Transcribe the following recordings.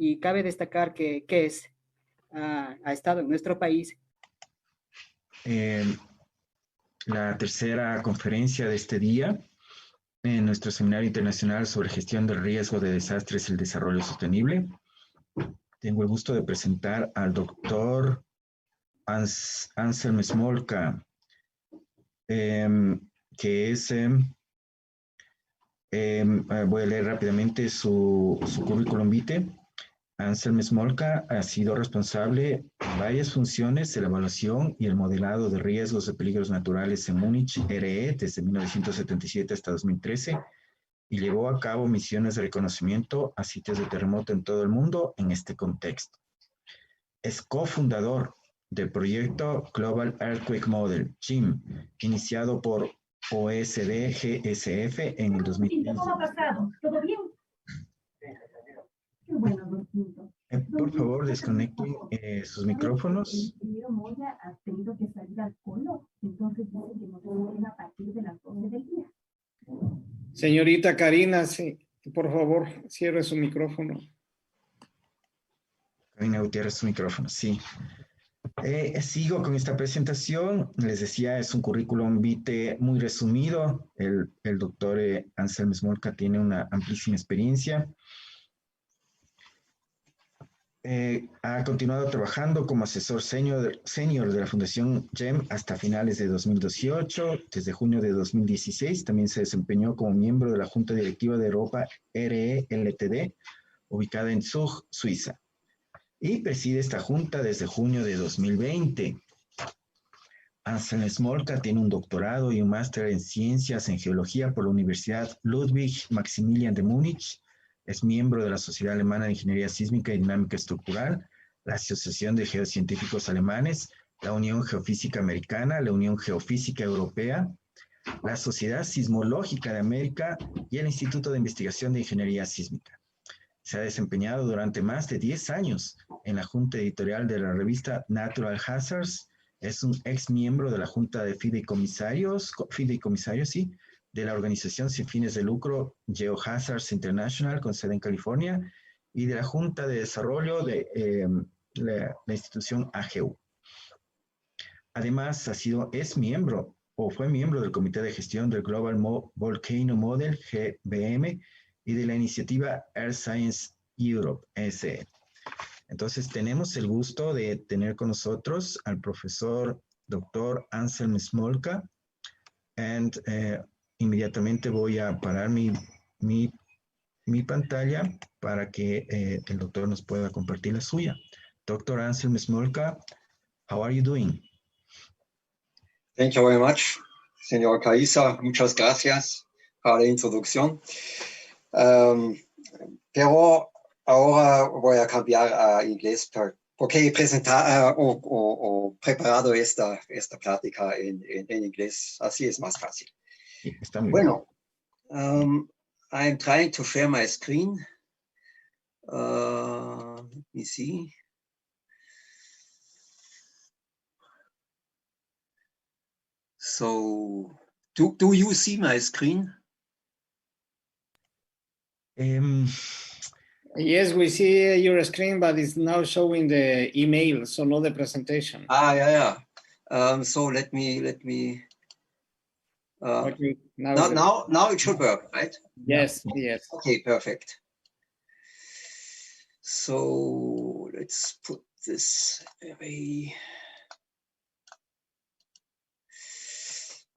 y cabe destacar que ha estado en nuestro país. La tercera conferencia de este día en nuestro Seminario Internacional sobre Gestión del Riesgo de Desastres y el Desarrollo Sostenible. Tengo el gusto de presentar al doctor Anselm Smolka, que es, voy a leer rápidamente su currículum vitae. Anselm Smolka ha sido responsable de varias funciones de la evaluación y el modelado de riesgos de peligros naturales en Múnich, GRD, desde 1977 hasta 2013, y llevó a cabo misiones de reconocimiento a sitios de terremoto en todo el mundo en este contexto. Es cofundador del proyecto Global Earthquake Model, GIM, iniciado por OECD GSF en el 2015. ¿Cómo ha pasado? ¿Todo bien? Qué bueno, por favor, desconecten sus micrófonos. El ingeniero Moya ha tenido que salir al polo, entonces dice que nos vuelven a partir de las 12 del día. Señorita Karina, sí, por favor, cierre su micrófono. Karina Gutiérrez, su micrófono, sí. Sigo con esta presentación. Les decía, es un currículum vitae muy resumido. El doctor Anselm Smolka tiene una amplísima experiencia. Ha continuado trabajando como asesor senior de la Fundación GEM hasta finales de 2018. Desde junio de 2016 también se desempeñó como miembro de la Junta Directiva de Europa RE Ltd, ubicada en Zug, Suiza. Y preside esta junta desde junio de 2020. Anselm Smolka tiene un doctorado y un máster en ciencias en geología por la Universidad Ludwig Maximilian de Múnich. Es miembro de la Sociedad Alemana de Ingeniería Sísmica y Dinámica Estructural, la Asociación de Geocientíficos Alemanes, la Unión Geofísica Americana, la Unión Geofísica Europea, la Sociedad Sismológica de América y el Instituto de Investigación de Ingeniería Sísmica. Se ha desempeñado durante más de 10 años en la junta editorial de la revista Natural Hazards. Es un ex miembro de la junta de fideicomisarios, sí, de la organización sin fines de lucro GeoHazards International, con sede en California, y de la Junta de Desarrollo de la institución AGU. Además, es miembro o fue miembro del Comité de Gestión del Global Volcano Model, GBM, y de la iniciativa Earth Science Europe, ESPE. Entonces, tenemos el gusto de tener con nosotros al profesor Dr. Anselm Smolka, inmediatamente voy a parar mi pantalla para que el doctor nos pueda compartir la suya. Dr. Anselm Smolka, how are you doing? Thank you very much, señor Caiza. Muchas gracias para la introducción. Pero ahora voy a cambiar a inglés porque he presentado o preparado esta plática en inglés. Así es más fácil. Está muy bueno, I'm trying to share my screen. Let me see. So, do you see my screen? Yes, we see your screen, but it's now showing the email, so not the presentation. Yeah. So let me. Okay, now it should work, right? Yes. Okay, perfect. So let's put this away.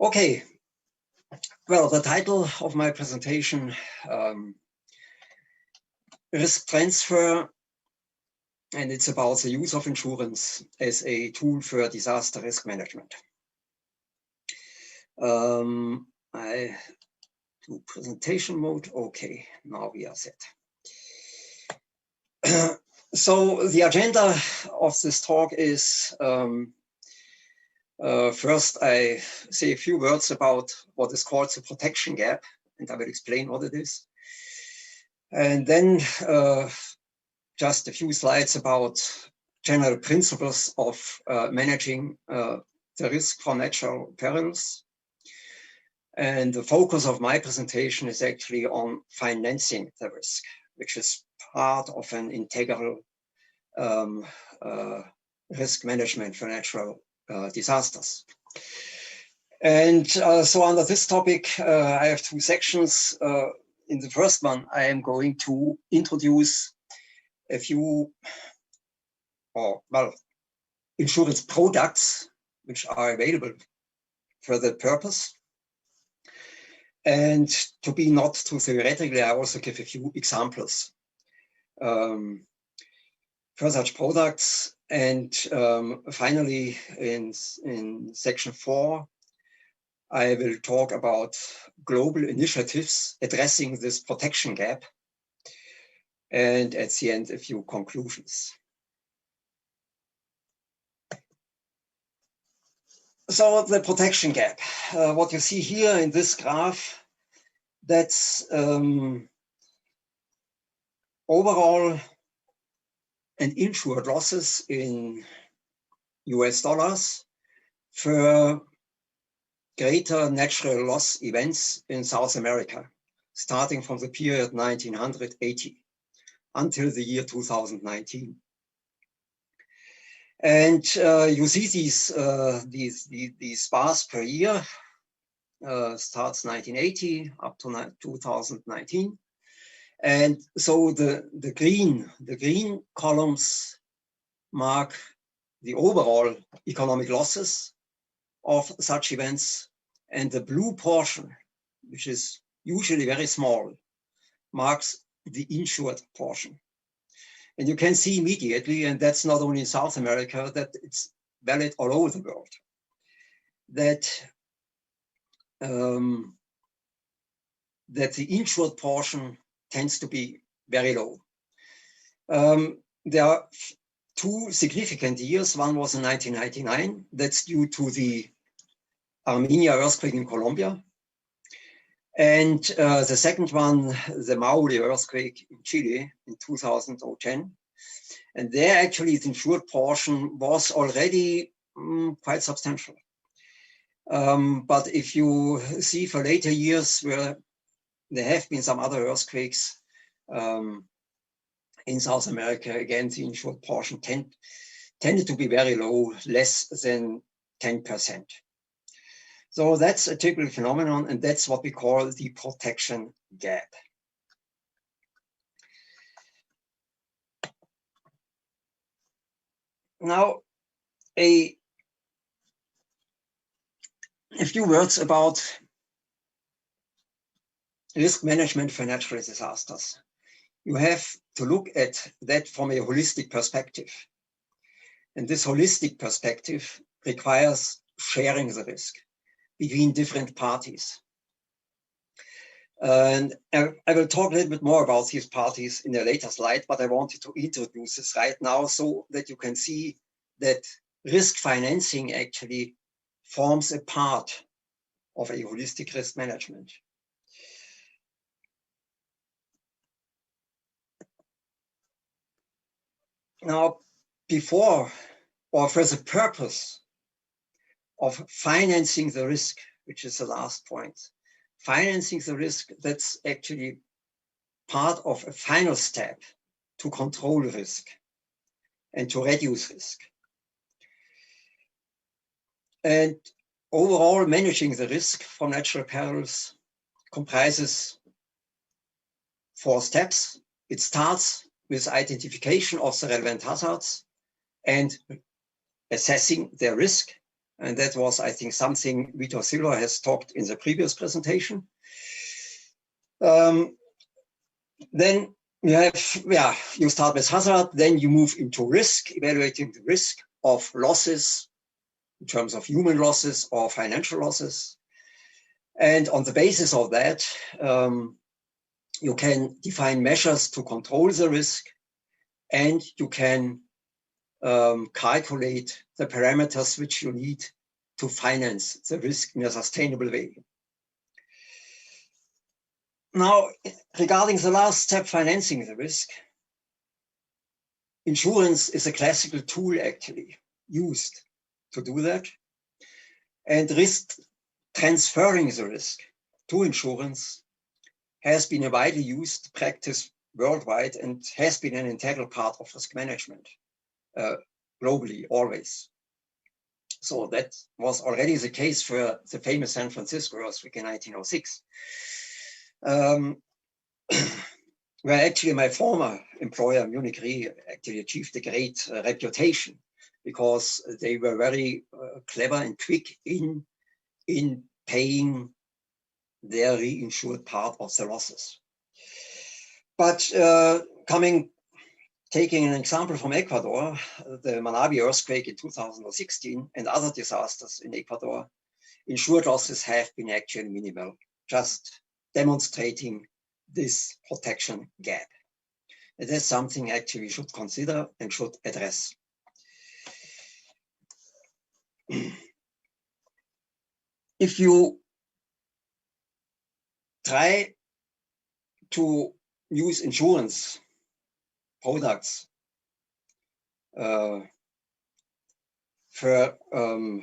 Okay. Well, the title of my presentation, Risk Transfer, and it's about the use of insurance as a tool for disaster risk management. I do presentation mode. Okay, now we are set. So the agenda of this talk is first I say a few words about what is called the protection gap, and I will explain what it is. And then just a few slides about general principles of managing the risk for natural perils. And the focus of my presentation is actually on financing the risk, which is part of an integral risk management for natural disasters. And so under this topic, I have two sections. In the first one, I am going to introduce a few, insurance products which are available for that purpose. And to be not too theoretical, I also give a few examples for such products. And finally, in section 4, I will talk about global initiatives addressing this protection gap. And at the end, a few conclusions. So the protection gap, what you see here in this graph, that's overall and insured losses in US dollars for greater natural loss events in South America, starting from the period 1980 until the year 2019. And you see these bars per year, starts 1980 up to 2019. And so the green columns mark the overall economic losses of such events, and the blue portion, which is usually very small, marks the insured portion. And you can see immediately, and that's not only in South America, that it's valid all over the world, that the insured portion tends to be very low. There are two significant years. One was in 1999. That's due to the Armenia earthquake in Colombia. And the second one, the Maule earthquake in Chile in 2010. And there actually the insured portion was already quite substantial. But if you see for later years where there have been some other earthquakes in South America, again, the insured portion tended to be very low, less than 10%. So that's a typical phenomenon, and that's what we call the protection gap. Now, a few words about risk management for natural disasters. You have to look at that from a holistic perspective. And this holistic perspective requires sharing the risk between different parties. And I will talk a little bit more about these parties in a later slide, but I wanted to introduce this right now so that you can see that risk financing actually forms a part of a holistic risk management. Now, before or for the purpose of financing the risk, which is the last point, financing the risk, that's actually part of a final step to control risk and to reduce risk. And overall, managing the risk from natural perils comprises 4 steps. It starts with identification of the relevant hazards and assessing their risk. And that was, I think, something Vitor Silva has talked in the previous presentation. Then you start with hazard, then you move into risk, evaluating the risk of losses in terms of human losses or financial losses. And on the basis of that, you can define measures to control the risk, and you can calculate the parameters which you need to finance the risk in a sustainable way. Now, regarding the last step, financing the risk, insurance is a classical tool actually used to do that. And risk transferring the risk to insurance has been a widely used practice worldwide and has been an integral part of risk management globally, always. So that was already the case for the famous San Francisco earthquake in 1906. Where actually my former employer, Munich Re, actually achieved a great reputation because they were very clever and quick in paying their reinsured part of the losses. But taking an example from Ecuador, the Manabi earthquake in 2016 and other disasters in Ecuador, insured losses have been actually minimal, just demonstrating this protection gap. It is something actually we should consider and should address. If you try to use insurance products for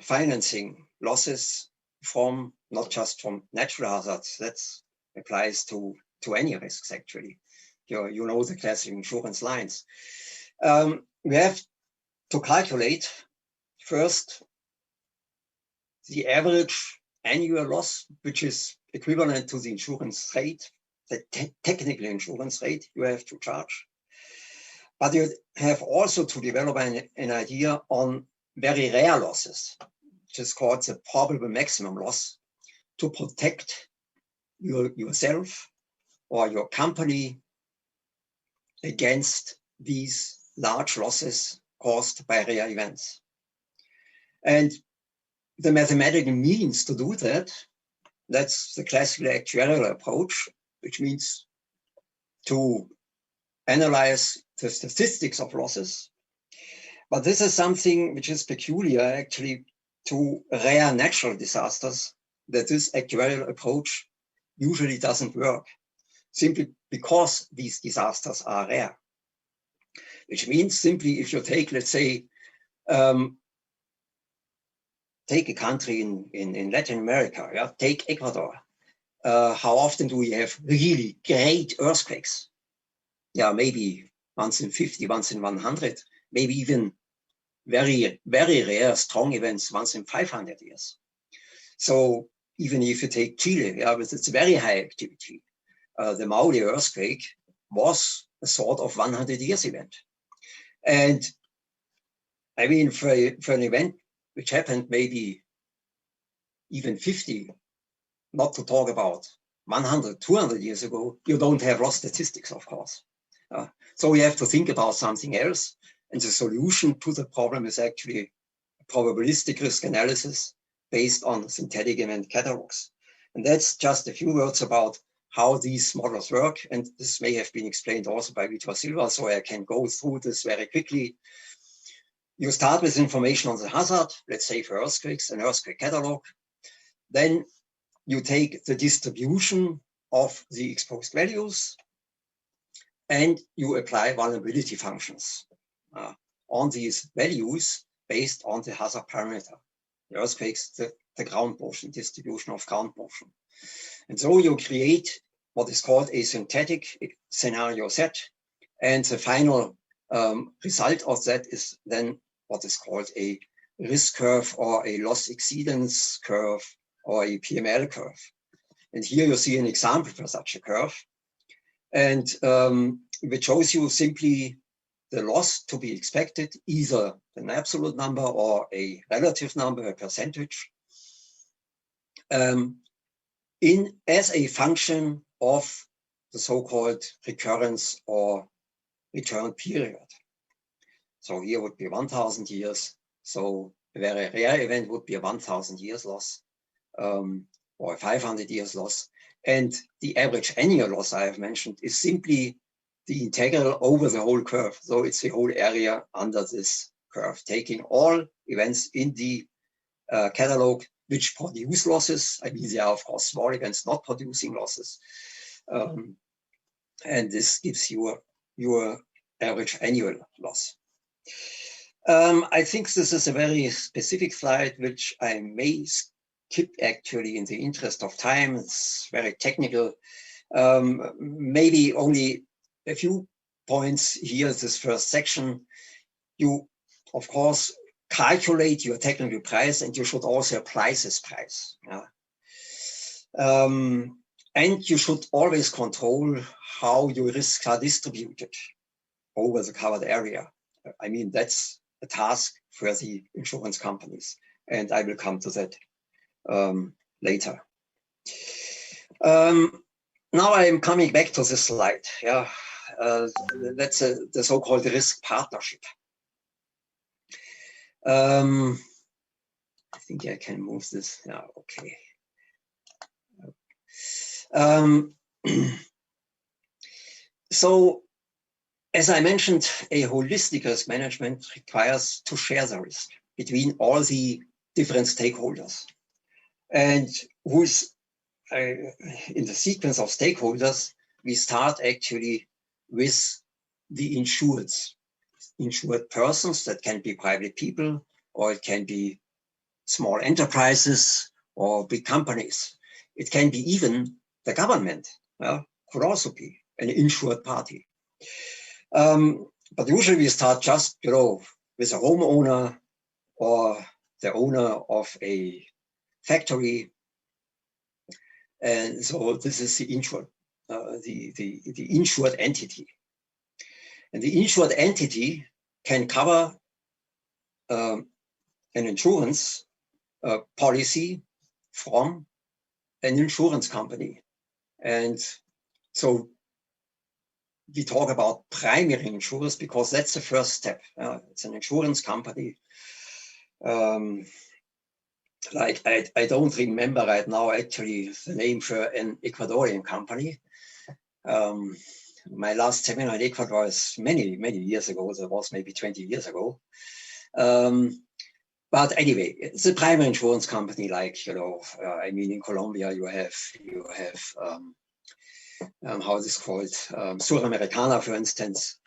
financing losses from, not just from natural hazards, that applies to any risks actually. You know the classic insurance lines. We have to calculate first the average annual loss, which is equivalent to the insurance rate, the technical insurance rate you have to charge. But you have also to develop an idea on very rare losses, which is called the probable maximum loss, to protect yourself or your company against these large losses caused by rare events. And the mathematical means to do that, that's the classical actuarial approach, which means to analyze the statistics of losses. But this is something which is peculiar actually to rare natural disasters, that this actuarial approach usually doesn't work, simply because these disasters are rare. Which means simply if you take, let's say, take a country in Latin America, yeah? Take Ecuador. How often do we have really great earthquakes? Yeah, maybe once in 50, once in 100, maybe even very, very rare strong events once in 500 years. So even if you take Chile, yeah, with its very high activity, the Maule earthquake was a sort of 100 years event. And I mean, for an event which happened maybe even 50, not to talk about 100, 200 years ago, you don't have loss statistics, of course. So we have to think about something else. And the solution to the problem is actually probabilistic risk analysis based on synthetic event catalogs. And that's just a few words about how these models work. And this may have been explained also by Vitor Silva, so I can go through this very quickly. You start with information on the hazard, let's say for earthquakes, an earthquake catalog. Then you take the distribution of the exposed values and you apply vulnerability functions on these values based on the hazard parameter. The earthquakes, the ground portion, distribution of ground portion. And so you create what is called a synthetic scenario set. And the final result of that is then what is called a risk curve or a loss exceedance curve or a PML curve. And here you see an example for such a curve. And which shows you simply the loss to be expected, either an absolute number or a relative number, a percentage, as a function of the so-called recurrence or return period. So here would be 1,000 years. So a very rare event would be a 1,000 years loss or a 500 years loss. And the average annual loss I have mentioned is simply the integral over the whole curve. So it's the whole area under this curve, taking all events in the catalog which produce losses. I mean, there are, of course, small events not producing losses. And this gives you your average annual loss. I think this is a very specific slide, which I may skip actually in the interest of time. It's very technical. Maybe only a few points here, this first section. You, of course, calculate your technical price, and you should also apply this price. Yeah. And you should always control how your risks are distributed over the covered area. I mean, that's a task for the insurance companies, and I will come to that later. Now I am coming back to this slide. Yeah, that's the so-called risk partnership. I think I can move this. Yeah, okay. So, as I mentioned, a holistic risk management requires to share the risk between all the different stakeholders. And who's in the sequence of stakeholders, we start actually with the insured persons. That can be private people, or it can be small enterprises or big companies. It can be even the government, could also be an insured party. But usually we start just, with a homeowner or the owner of a factory. And so this is the insured, the insured entity. And the insured entity can cover an insurance policy from an insurance company. And so we talk about primary insurers because that's the first step. It's an insurance company. Like I don't remember right now actually the name for an Ecuadorian company. My last seminar in Ecuador was many years ago. That was maybe 20 years ago. But anyway, it's a primary insurance company. Like I mean, in Colombia you have how is this called, Suramericana, for instance,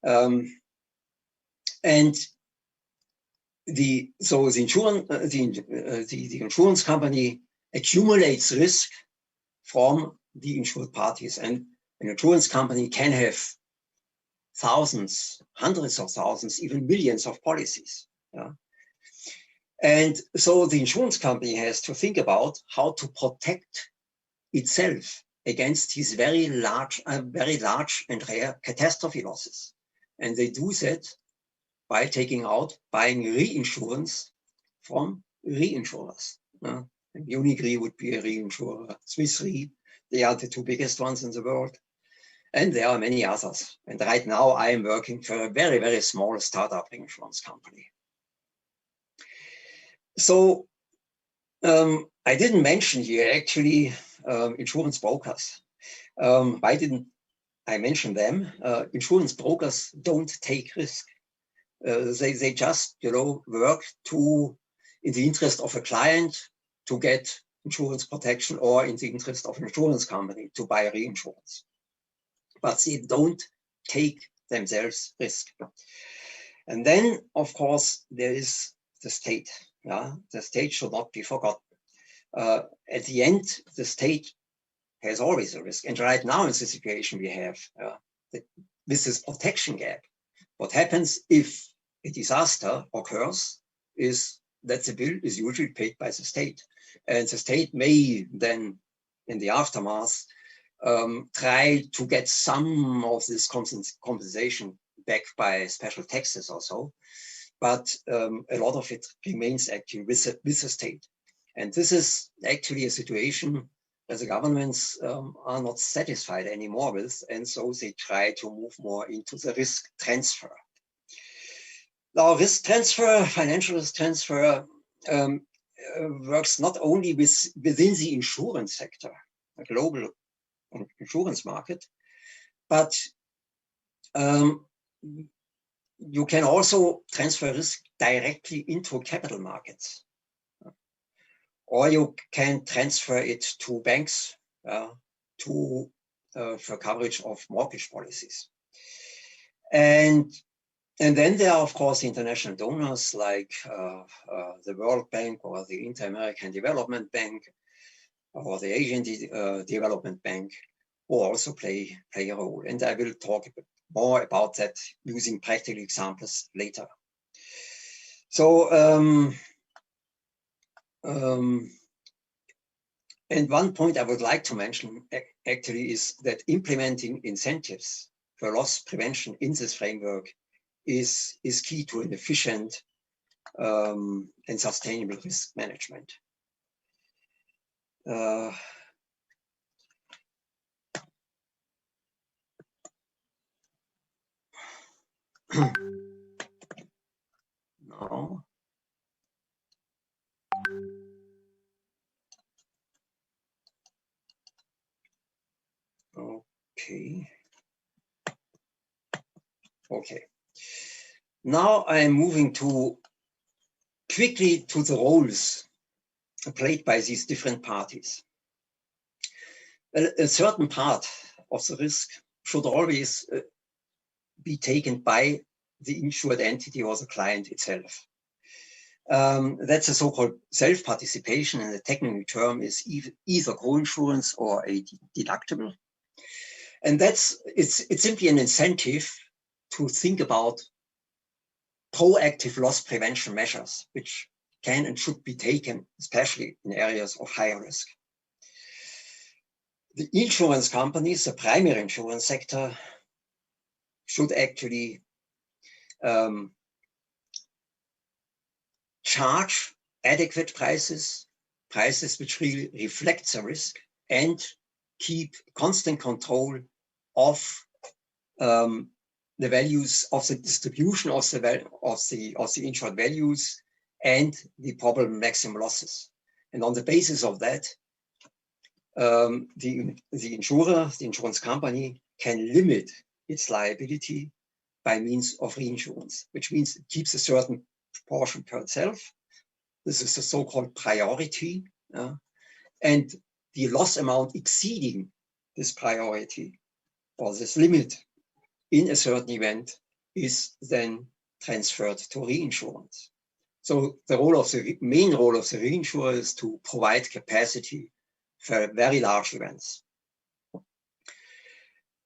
and the insurance company accumulates risk from the insured parties, and an insurance company can have thousands, hundreds of thousands, even millions of policies. Yeah? And so the insurance company has to think about how to protect itself against these very large and rare catastrophe losses. And they do that by buying reinsurance from reinsurers. Munich Re would be a reinsurer, Swiss Re, they are the two biggest ones in the world. And there are many others. And right now I am working for a very, very small startup insurance company. So I didn't mention here actually insurance brokers. Why didn't I mention them? Insurance brokers don't take risk. They just work in the interest of a client to get insurance protection, or in the interest of an insurance company to buy reinsurance. But they don't take themselves risk. And then, of course, there is the state. Yeah? The state should not be forgotten. At the end, the state has always a risk. And right now in the situation we have, with this protection gap, what happens if a disaster occurs is that the bill is usually paid by the state. And the state may then, in the aftermath, try to get some of this compensation back by special taxes or so. But a lot of it remains actually with the state. And this is actually a situation that the governments are not satisfied anymore with. And so they try to move more into the risk transfer. Now, risk transfer, financial risk transfer, works not only within the insurance sector, a global insurance market, but you can also transfer risk directly into capital markets. Or you can transfer it to banks for coverage of mortgage policies. And then there are, of course, international donors like the World Bank or the Inter-American Development Bank or the Asian Development Bank, will also play a role. And I will talk a bit more about that using practical examples later. So, and one point I would like to mention actually is that implementing incentives for loss prevention in this framework is key to an efficient and sustainable risk management. No. Okay. Okay. Now I'm moving quickly to the roles played by these different parties. Well, a certain part of the risk should always be taken by the insured entity or the client itself. That's a so-called self-participation, and the technical term is either co-insurance or a deductible. And it's simply an incentive to think about proactive loss prevention measures, which can and should be taken, especially in areas of higher risk. The insurance companies, the primary insurance sector, should actually charge adequate prices which really reflect the risk, and keep constant control of the values of the distribution of the insured values and the probable maximum losses. And on the basis of that, the insurer, the insurance company, can limit its liability by means of reinsurance, which means it keeps a certain proportion per itself. This is the so-called priority, and the loss amount exceeding this priority or this limit in a certain event is then transferred to reinsurance. So the main role of the reinsurer is to provide capacity for very large events.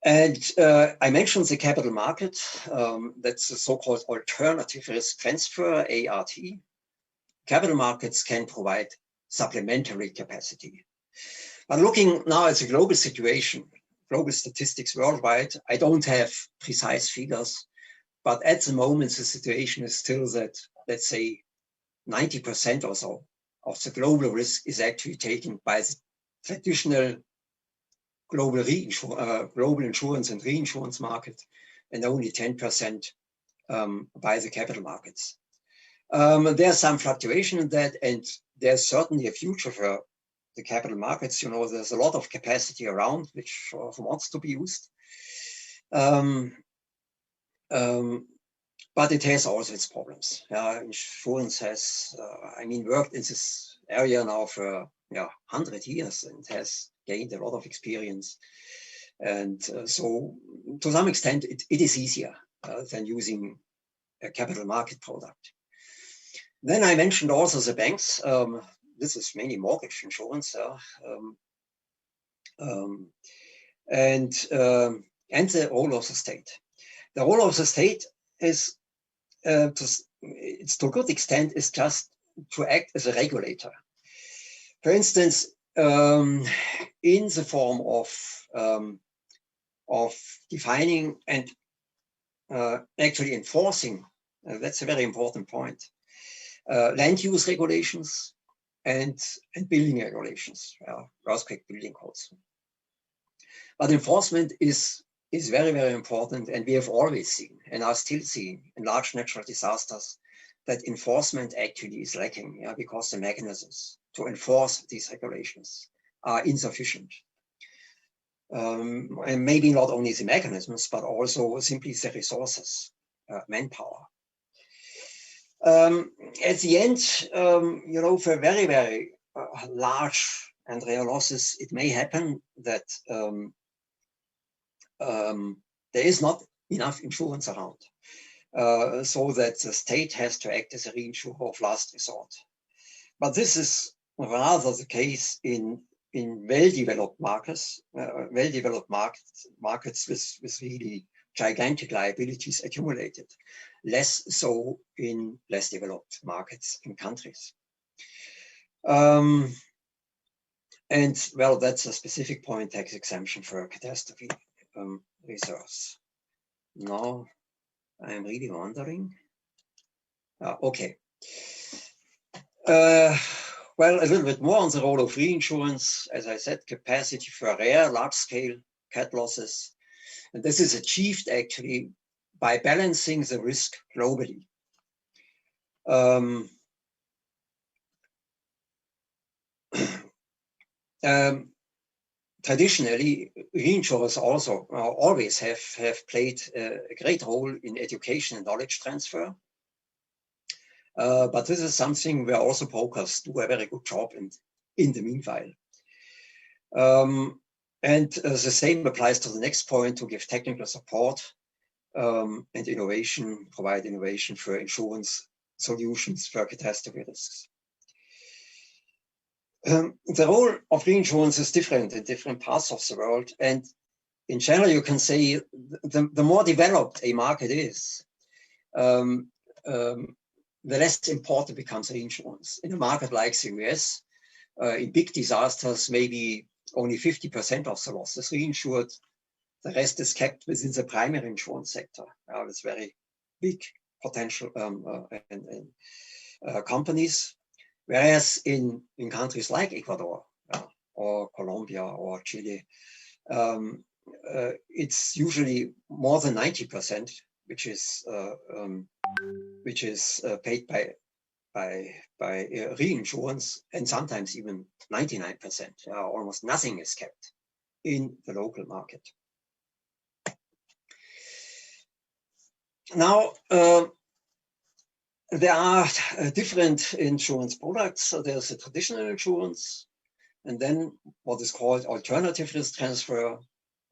And I mentioned the capital market. That's the so-called alternative risk transfer, ART. Capital markets can provide supplementary capacity. But looking now at the global situation, global statistics worldwide, I don't have precise figures, but at the moment, the situation is still that, let's say, 90% or so of the global risk is actually taken by the traditional global insurance and reinsurance market, and only 10% by the capital markets. There's some fluctuation in that, and there's certainly a future for the capital markets. You know, there's a lot of capacity around which wants to be used. But it has also its problems. Insurance has, worked in this area now for 100 years and has gained a lot of experience. And so to some extent, it is easier than using a capital market product. Then I mentioned also the banks. This is mainly mortgage insurance, and the role of the state. The role of the state is, to a good extent, is just to act as a regulator. For instance, in the form of defining and actually enforcing, that's a very important point, land use regulations and building regulations, earthquake building codes. But enforcement is very, very important, and we have always seen and are still seeing in large natural disasters that enforcement actually is lacking, because the mechanisms to enforce these regulations are insufficient. And maybe not only the mechanisms, but also simply the resources, manpower. At the end, for very, very large and rare losses, it may happen that there is not enough insurance around, so that the state has to act as a reinsurer of last resort. But this is rather the case in in well-developed markets, markets with really gigantic liabilities accumulated, less so in less developed markets in countries. And well, that's a specific point tax exemption for catastrophe reserves. Now I'm really wondering. Okay. Well, a little bit more on the role of reinsurance. As I said, capacity for rare, large-scale cat losses. And this is achieved actually by balancing the risk globally. Traditionally, reinsurers also always have played a great role in education and knowledge transfer. But this is something where also brokers do a very good job in the meanwhile. And the same applies to the next point, to give technical support and innovation, provide innovation for insurance solutions for catastrophe risks. The role of reinsurance is different in different parts of the world. And in general, you can say the more developed a market is, the less important becomes reinsurance. In a market like the US, in big disasters, maybe only 50% of the loss is reinsured. The rest is kept within the primary insurance sector. With very big potential companies. Whereas in countries like Ecuador or Colombia or Chile, it's usually more than 90%, which is paid by reinsurance, and sometimes even 99%. Almost nothing is kept in the local market. Now, there are different insurance products. So there's a traditional insurance, and then what is called alternative risk transfer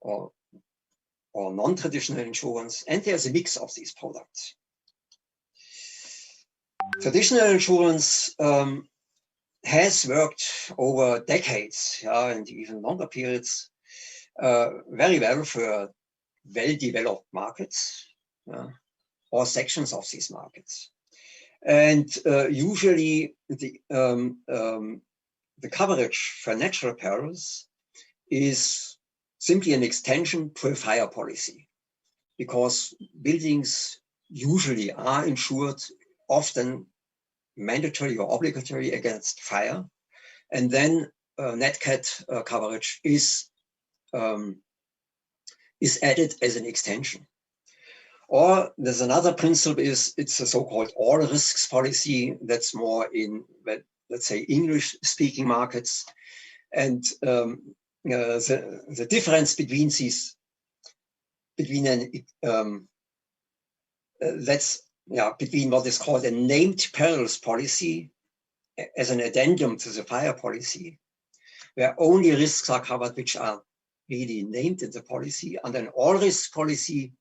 or non-traditional insurance, and there's a mix of these products. Traditional insurance has worked over decades, and even longer periods, very well for well-developed markets or sections of these markets. And usually the coverage for natural perils is simply an extension to a fire policy, because buildings usually are insured, often mandatory or obligatory, against fire. And then nat cat coverage is added as an extension. Or there's another principle, it's a so-called all risks policy that's more in, let's say, English-speaking markets. And the difference between these, between what is called a named perils policy as an addendum to the fire policy, where only risks are covered which are really named in the policy, and an all risk policy,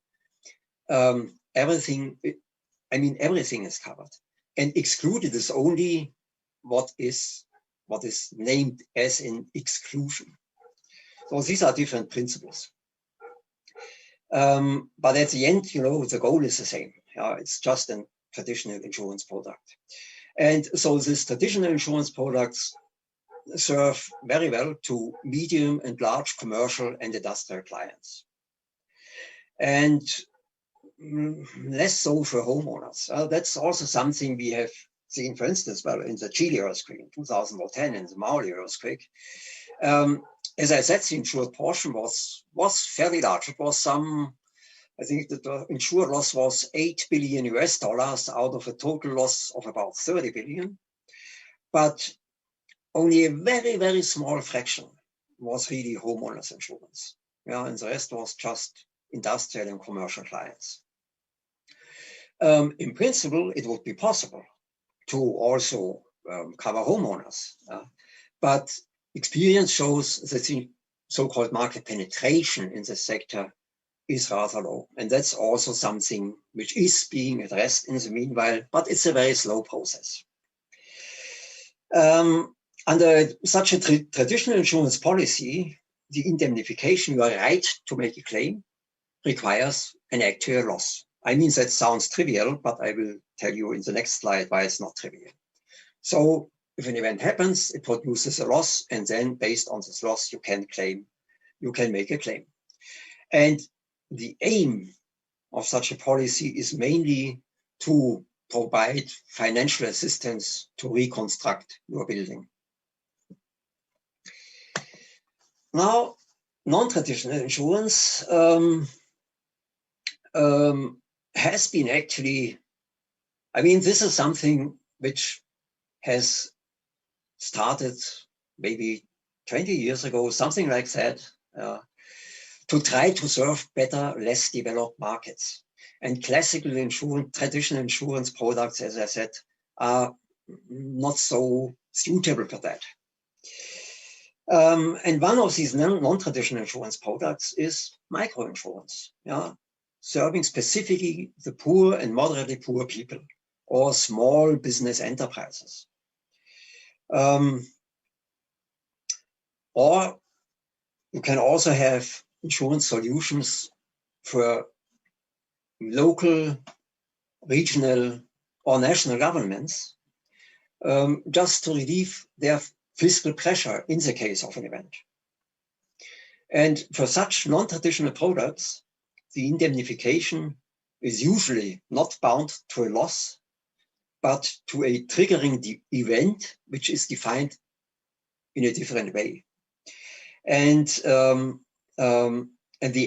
everything is covered, and excluded is only what is named as an exclusion. So these are different principles. But at the end, the goal is the same. It's just a traditional insurance product. And so these traditional insurance products serve very well to medium and large commercial and industrial clients. And less so for homeowners. That's also something we have seen, for instance, in the Chile earthquake in 2010 and the Maui earthquake. As I said, the insured portion was fairly large. It was I think that the insured loss was $8 billion out of a total loss of about 30 billion. But only a very, very small fraction was really homeowners insurance. And the rest was just industrial and commercial clients. In principle, it would be possible to also cover homeowners. But experience shows that the so-called market penetration in the sector is rather low. And that's also something which is being addressed in the meanwhile, but it's a very slow process. Under such a traditional insurance policy, the indemnification, your right to make a claim, requires an actual loss. I mean, that sounds trivial, but I will tell you in the next slide why it's not trivial. So if an event happens, it produces a loss, and then based on this loss, you can make a claim. And the aim of such a policy is mainly to provide financial assistance to reconstruct your building. Now, non-traditional insurance has been actually, I mean, this is something which has started maybe 20 years ago, something like that, to try to serve better, less developed markets. And classical insurance, traditional insurance products, as I said, are not so suitable for that. And one of these non-traditional insurance products is microinsurance, serving specifically the poor and moderately poor people or small business enterprises. Or you can also have insurance solutions for local, regional, or national governments, just to relieve their fiscal pressure in the case of an event. And for such non-traditional products, the indemnification is usually not bound to a loss, but to a triggering event, which is defined in a different way. And the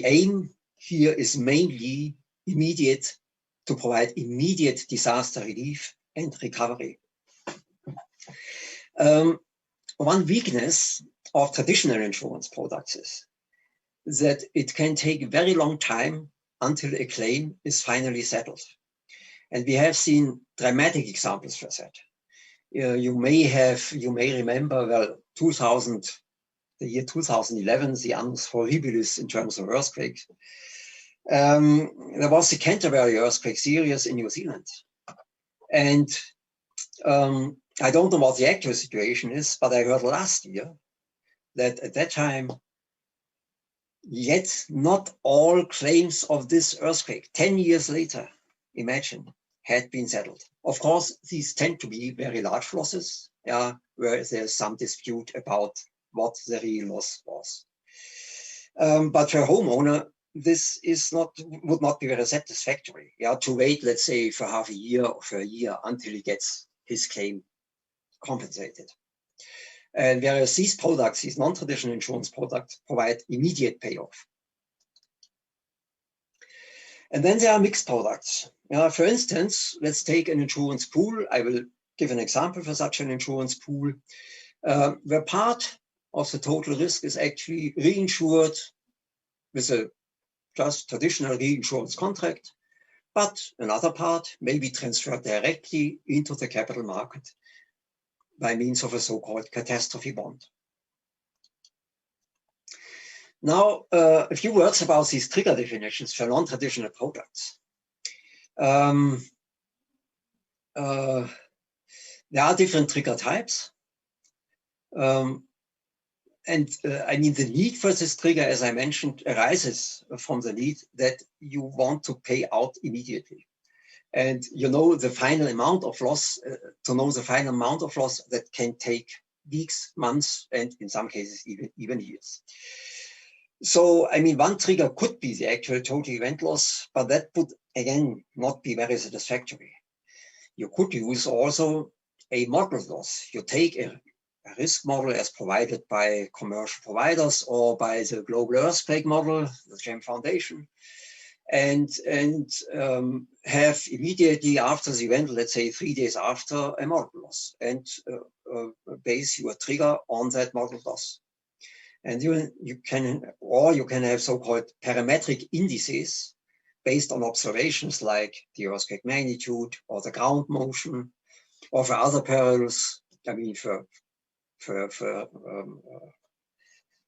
aim here is mainly to provide immediate disaster relief and recovery. One weakness of traditional insurance products is that it can take a very long time until a claim is finally settled. And we have seen dramatic examples for that. You may remember, well, the year 2011, the annus horribilis in terms of earthquake. There was the Canterbury earthquake series in New Zealand. And I don't know what the actual situation is, but I heard last year that at that time, yet not all claims of this earthquake, 10 years later, imagine, had been settled. Of course, these tend to be very large losses, where there's some dispute about what the real loss was. But for a homeowner, this would not be very satisfactory, to wait, let's say, for half a year or for a year until he gets his claim compensated. And whereas these products, these non-traditional insurance products, provide immediate payoff. And then there are mixed products. For instance, let's take an insurance pool. I will give an example for such an insurance pool, where part of the total risk is actually reinsured with a just traditional reinsurance contract, but another part may be transferred directly into the capital market by means of a so-called catastrophe bond. Now, a few words about these trigger definitions for non-traditional products. There are different trigger types. I mean, the need for this trigger, as I mentioned, arises from the need that you want to pay out immediately. And you know the final amount of loss, to know the final amount of loss, that can take weeks, months, and in some cases even years. So, I mean, one trigger could be the actual total event loss, but that would, again, not be very satisfactory. You could use also a model loss. You take a risk model as provided by commercial providers or by the Global Earthquake Model, the GEM Foundation, and have immediately after the event, let's say 3 days after, a model loss, and base your trigger on that model loss. And you can have so-called parametric indices based on observations like the earthquake magnitude or the ground motion, or for other perils, I mean, for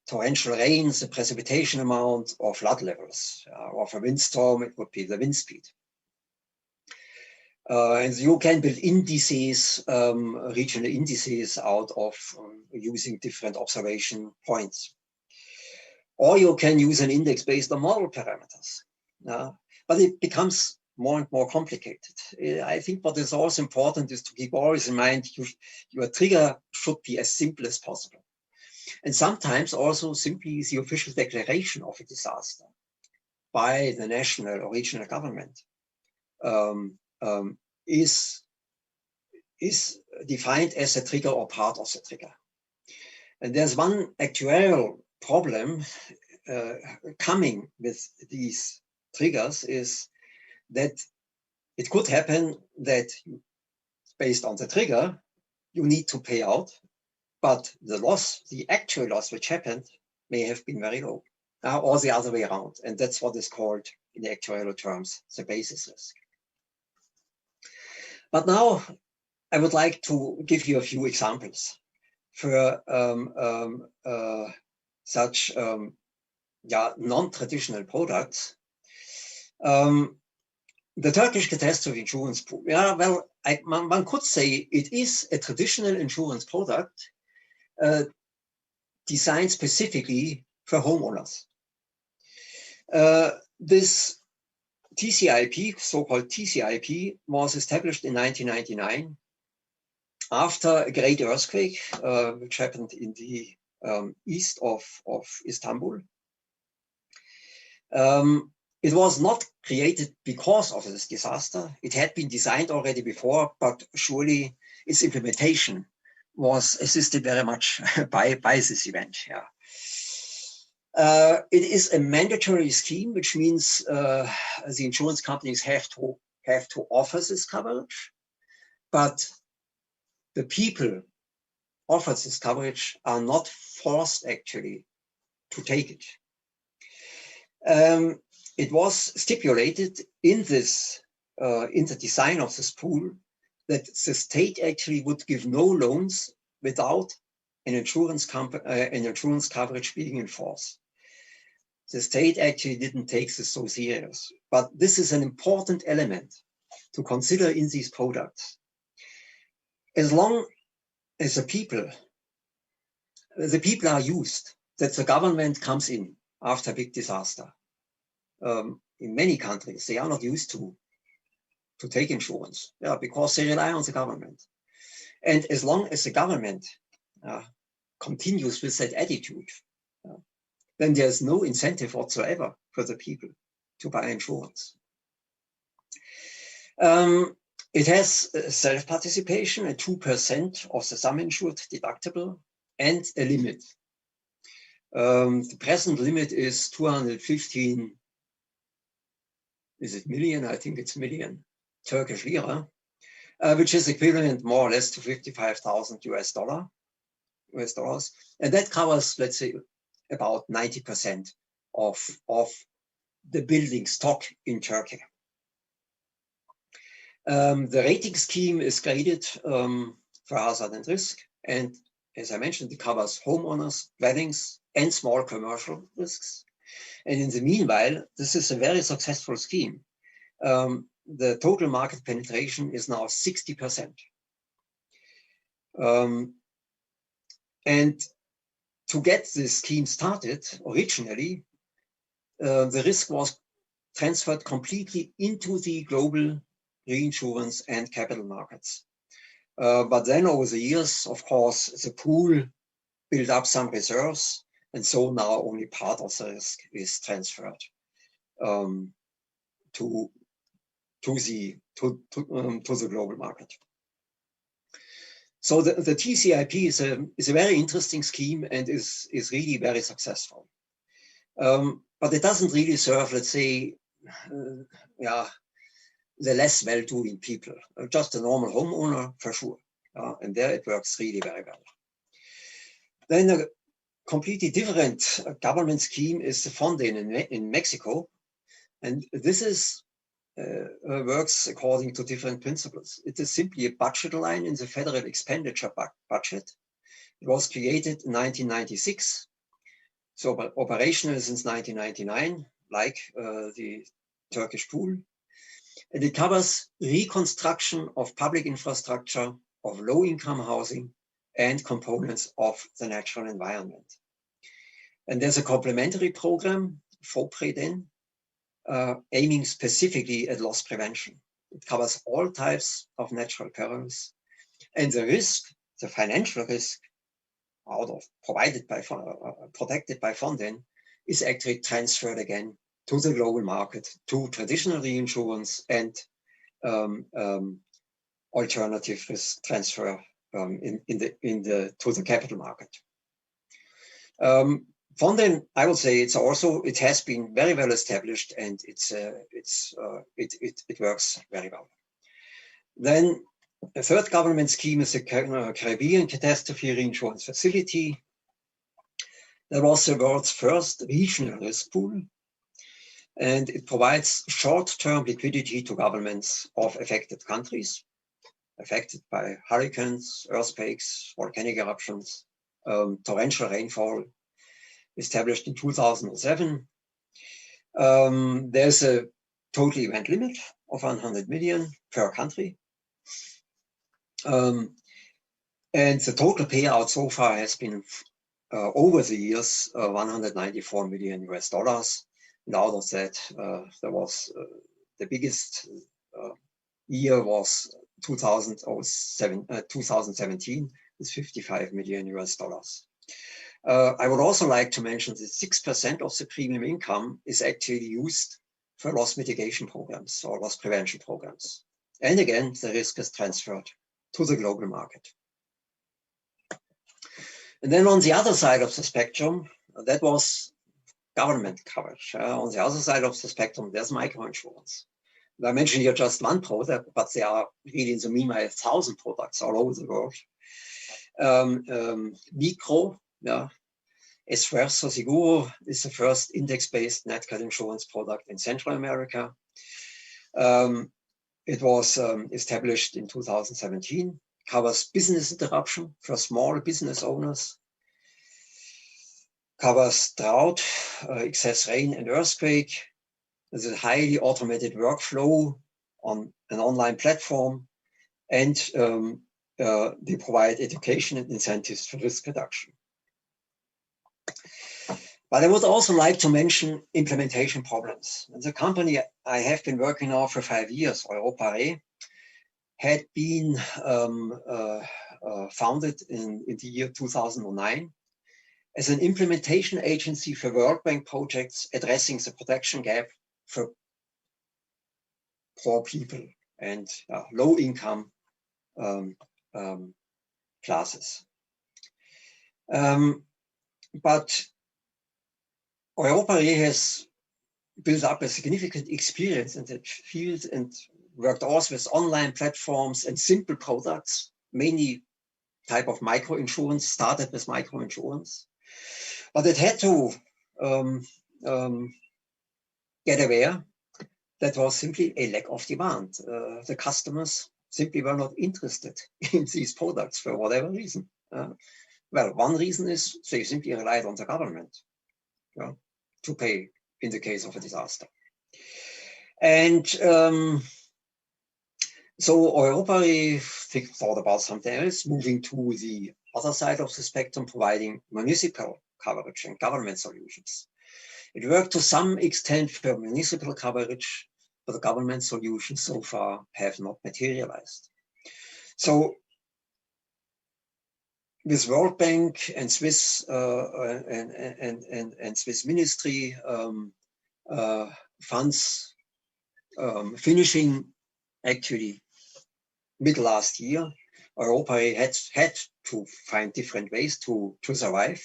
torrential rains, the precipitation amount, or flood levels, or for windstorm, it would be the wind speed. And you can build indices, regional indices out of using different observation points. Or you can use an index based on model parameters. But it becomes more and more complicated. I think what is also important is to keep always in mind your trigger should be as simple as possible. And sometimes also simply the official declaration of a disaster by the national or regional government is defined as a trigger or part of the trigger. And there's one actuarial problem coming with these triggers is that it could happen that based on the trigger, you need to pay out, but the loss, the actual loss which happened may have been very low, or the other way around. And that's what is called in the actuarial terms, the basis risk. But now I would like to give you a few examples for such non-traditional products. The Turkish catastrophe insurance pool. Yeah, well, one could say it is a traditional insurance product designed specifically for homeowners. This TCIP, so-called TCIP, was established in 1999 after a great earthquake, which happened in the east of Istanbul. It was not created because of this disaster. It had been designed already before, but surely its implementation was assisted very much by this event. Yeah. It is a mandatory scheme, which means the insurance companies have to offer this coverage, but the people offered this coverage are not forced actually to take it. It was stipulated in the design of this pool that the state actually would give no loans without an insurance coverage being in force. The state actually didn't take this so serious, but this is an important element to consider in these products. As long as the people are used that the government comes in after a big disaster. In many countries, they are not used to take insurance, because they rely on the government. And as long as the government continues with that attitude, then there's no incentive whatsoever for the people to buy insurance. It has self-participation at 2% of the sum insured deductible and a limit. The present limit is 215 million? I think it's million Turkish lira, which is equivalent more or less to 55,000 US dollars. And that covers, let's say, about 90% of the building stock in Turkey. The rating scheme is graded for hazard and risk. And as I mentioned, it covers homeowners, dwellings, and small commercial risks. And in the meanwhile, this is a very successful scheme. The total market penetration is now 60%. And to get this scheme started, originally, the risk was transferred completely into the global reinsurance and capital markets. But then over the years, of course, the pool built up some reserves. And so now only part of the risk is transferred to the global market. So the TCIP is a very interesting scheme and is really very successful. But it doesn't really serve, let's say, the less well-doing people, just a normal homeowner for sure. And there it works really very well. Then a completely different government scheme is the Fonden in Mexico. And this is works according to different principles. It is simply a budget line in the federal expenditure budget. It was created in 1996, so operational since 1999, like the Turkish pool. And it covers reconstruction of public infrastructure, of low-income housing, and components of the natural environment. And there's a complementary program, FOPRE then, aiming specifically at loss prevention. It covers all types of natural perils. And the risk, the financial risk, protected by Fonden, is actually transferred again to the global market, to traditional reinsurance and alternative risk transfer to the capital market. Fonden, I would say it has been very well established, and it works very well. Then a third government scheme is the Caribbean Catastrophe Reinsurance Facility. That was the world's first regional risk pool, and it provides short-term liquidity to governments of affected countries, affected by hurricanes, earthquakes, volcanic eruptions, torrential rainfall, established in 2007. There's a total event limit of 100 million per country. And the total payout so far has been over the years, $194 million. And out of that, there was the biggest year was 2017 with $55 million. I would also like to mention that 6% of the premium income is actually used for loss mitigation programs or loss prevention programs. And again, the risk is transferred to the global market. And then on the other side of the spectrum, that was government coverage. On the other side of the spectrum, there's microinsurance. I mentioned here just one product, but there are really in the meanwhile 1,000 products all over the world. Micro, Fuerzas Seguro is the first index-based nat cat insurance product in Central America. It was established in 2017, covers business interruption for small business owners, covers drought, excess rain and earthquake. There's a highly automated workflow on an online platform, and they provide education and incentives for risk reduction. But I would also like to mention implementation problems. And the company I have been working on for 5 years, Europa, had been founded in the year 2009 as an implementation agency for World Bank projects addressing the protection gap for poor people and low-income classes. But Europa has built up a significant experience in that field and worked also with online platforms and simple products, mainly type of microinsurance, started with microinsurance. But it had to get aware that was simply a lack of demand. The customers simply were not interested in these products for whatever reason. Well, one reason is they simply relied on the government to pay in the case of a disaster. And so Europa thought about something else, moving to the other side of the spectrum, providing municipal coverage and government solutions. It worked to some extent for municipal coverage, but the government solutions so far have not materialized. So with World Bank and Swiss and Swiss Ministry funds finishing actually mid last year, Europa had to find different ways to survive.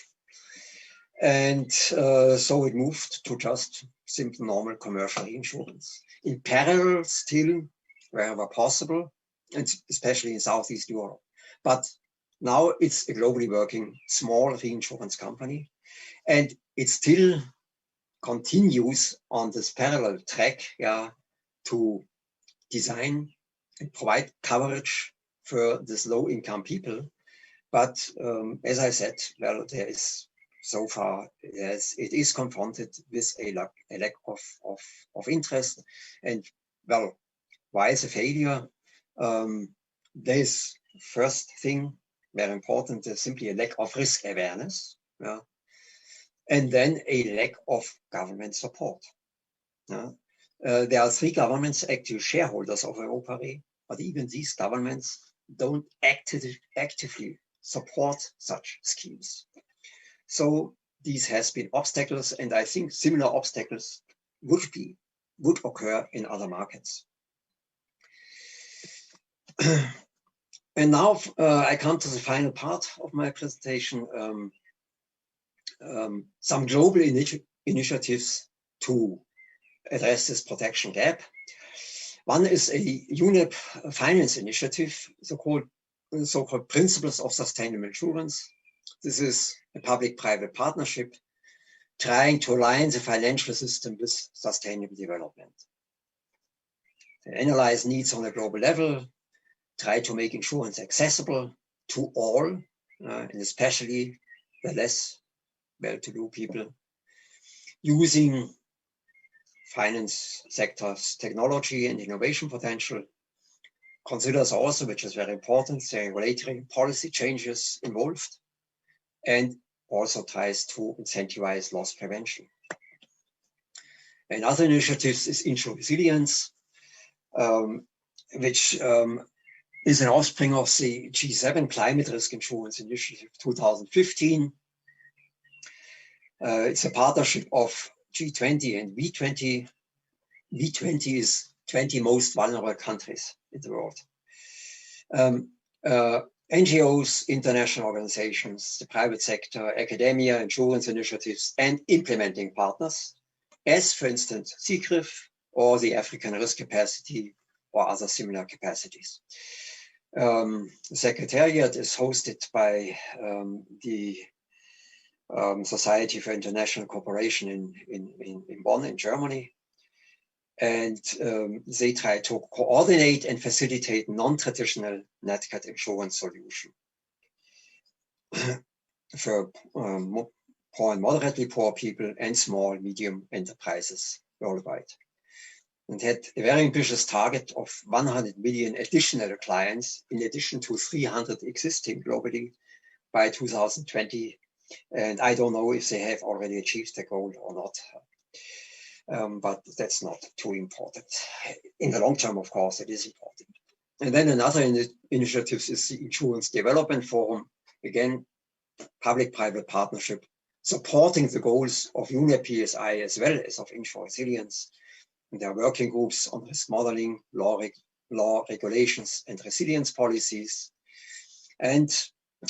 And so it moved to just simple normal commercial insurance. In parallel still, wherever possible, and especially in Southeast Europe. But now it's a globally working small reinsurance company, and it still continues on this parallel track to design and provide coverage for this low-income people. But as I said, well, there is so far, yes, it is confronted with a lack of interest. And well, why is a failure? There's first thing, very important, is simply a lack of risk awareness. Yeah? And then a lack of government support. Yeah? There are 3 governments active shareholders of Europa, but even these governments don't actively support such schemes. So these has been obstacles, and I think similar obstacles would occur in other markets. And now I come to the final part of my presentation. Some global initiatives to address this protection gap. One is a UNEP finance initiative, so-called Principles of Sustainable Insurance. This is a public-private partnership trying to align the financial system with sustainable development. They analyze needs on a global level, try to make insurance accessible to all, and especially the less well-to-do people, using finance sector's technology and innovation potential. Considers also, which is very important, the regulatory policy changes involved, and also tries to incentivize loss prevention. Another initiative is Insure Resilience, which is an offspring of the G7 Climate Risk Insurance Initiative 2015. It's a partnership of G20 and V20. V20 is 20 most vulnerable countries in the world. NGOs, international organizations, the private sector, academia, insurance initiatives, and implementing partners, as for instance, CCRIF or the African Risk Capacity or other similar capacities. The Secretariat is hosted by the Society for International Cooperation in Bonn, in Germany. And they try to coordinate and facilitate non-traditional NatCat insurance solution for poor and moderately poor people and small, medium enterprises worldwide. And had a very ambitious target of 100 million additional clients, in addition to 300 existing globally by 2020. And I don't know if they have already achieved the goal or not. But that's not too important. In the long term, of course, it is important. And then another initiative is the Insurance Development Forum. Again, public-private partnership, supporting the goals of UNEP PSI as well as of Insure Resilience. And there are working groups on risk modeling, law regulations, and resilience policies. And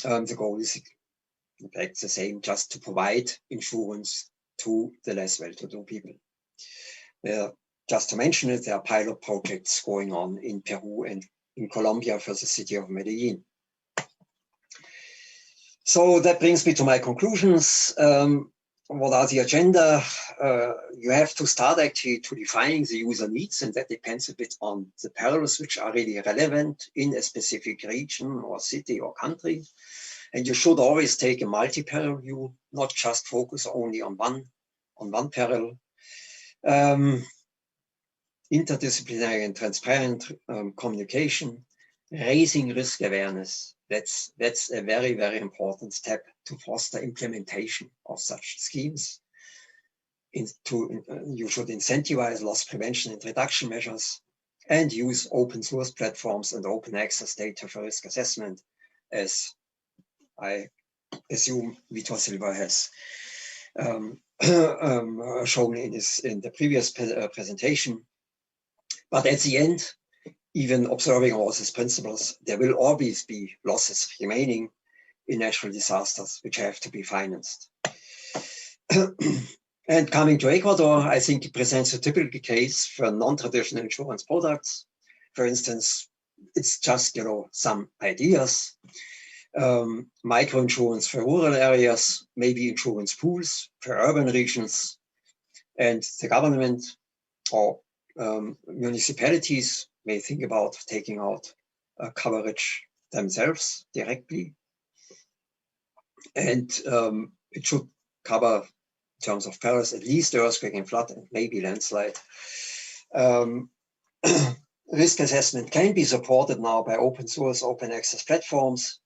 the goal is, in fact, the same, just to provide insurance to the less well-to-do people. Just to mention it, there are pilot projects going on in Peru and in Colombia for the city of Medellin. So that brings me to my conclusions. What are the agenda? You have to start actually to defining the user needs, and that depends a bit on the perils which are really relevant in a specific region or city or country. And you should always take a multi-peril view, not just focus only on one peril. Interdisciplinary and transparent communication, raising risk awareness. That's a very, very important step to foster implementation of such schemes. You should incentivize loss prevention and reduction measures and use open source platforms and open access data for risk assessment, as I assume Vitor Silva has shown in the previous presentation. But at the end, even observing all these principles, there will always be losses remaining in natural disasters, which have to be financed. And coming to Ecuador, I think it presents a typical case for non-traditional insurance products. For instance, it's just, some ideas. Micro-insurance for rural areas, maybe insurance pools for urban regions, and the government or municipalities may think about taking out coverage themselves directly. And it should cover, in terms of perils, at least earthquake and flood and maybe landslide. risk assessment can be supported now by open source, open access platforms,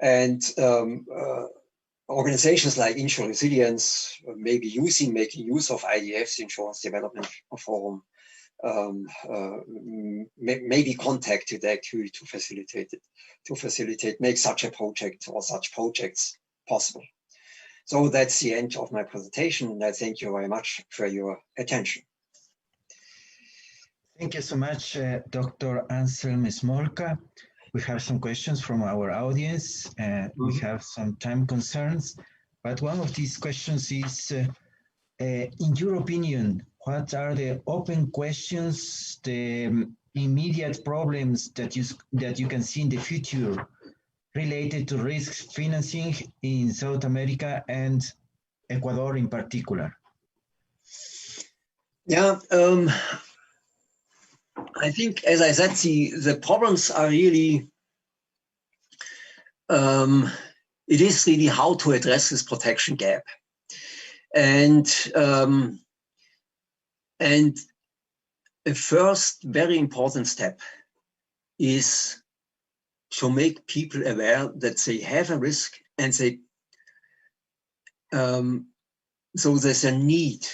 and organizations like Insure Resilience may be making use of IDF's Insurance Development Forum, maybe contacted actually to facilitate, make such a project or such projects possible. So that's the end of my presentation, and I thank you very much for your attention. Thank you so much, Dr. Anselm Smolka. We have some questions from our audience. We have some time concerns, but one of these questions is, in your opinion, what are the open questions, the immediate problems that you can see in the future related to risk financing in South America and Ecuador in particular? Yeah, I think, as I said, the problems are really, it is really how to address this protection gap. And a first very important step is to make people aware that they have a risk, and they, so there's a need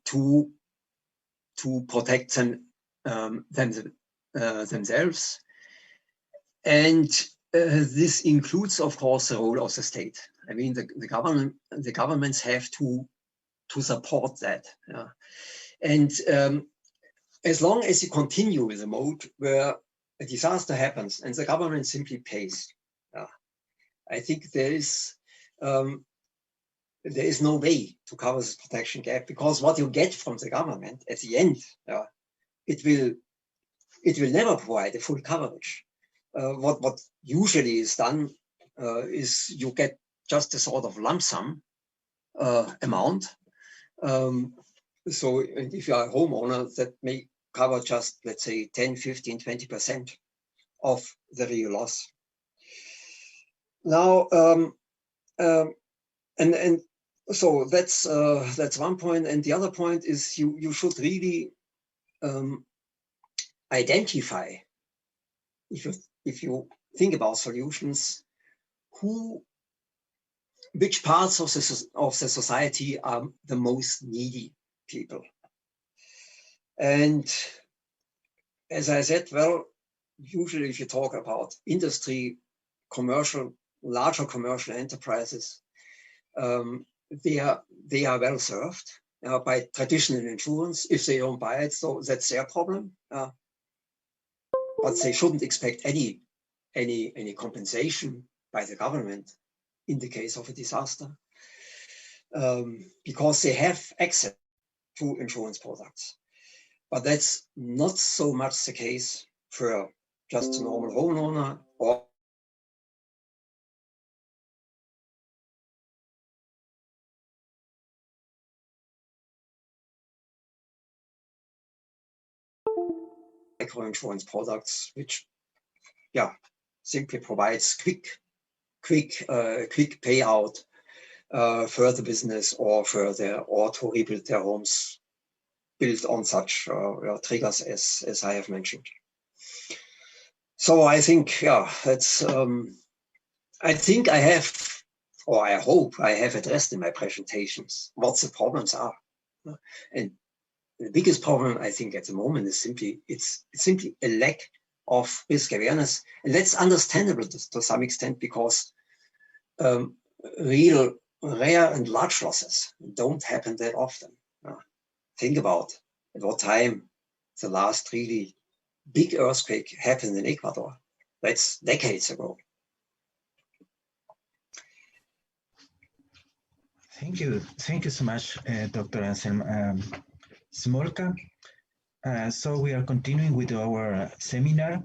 to protect themselves. And this includes, of course, the role of the state. I mean, the governments have to support that. Yeah. And as long as you continue with a mode where a disaster happens and the government simply pays, I think there is no way to cover this protection gap, because what you get from the government at the end, it will never provide a full coverage. What usually is done is you get just a sort of lump sum amount. So if you are a homeowner, that may cover just, let's say, 10, 15, 20% of the real loss. Now, and so that's one point, and the other point is you should really identify, if you think about solutions, which parts of the society are the most needy people. And as I said, well, usually if you talk about industry, larger commercial enterprises, they are well served by traditional insurance if they don't buy it, so that's their problem. But they shouldn't expect any compensation by the government in the case of a disaster, because they have access to insurance products. But that's not so much the case for just a normal homeowner or micro-insurance products, which simply provides quick payout for the business or to rebuild their homes built on such triggers as I have mentioned. So I think, that's, I think I have, or I hope I have addressed in my presentations what the problems are. And the biggest problem, I think, at the moment is simply, it's simply a lack of risk awareness. And that's understandable to some extent, because real rare and large losses don't happen that often. Think about at what time the last really big earthquake happened in Ecuador. That's decades ago. Thank you so much, Dr. Anselm Smolka. So we are continuing with our seminar.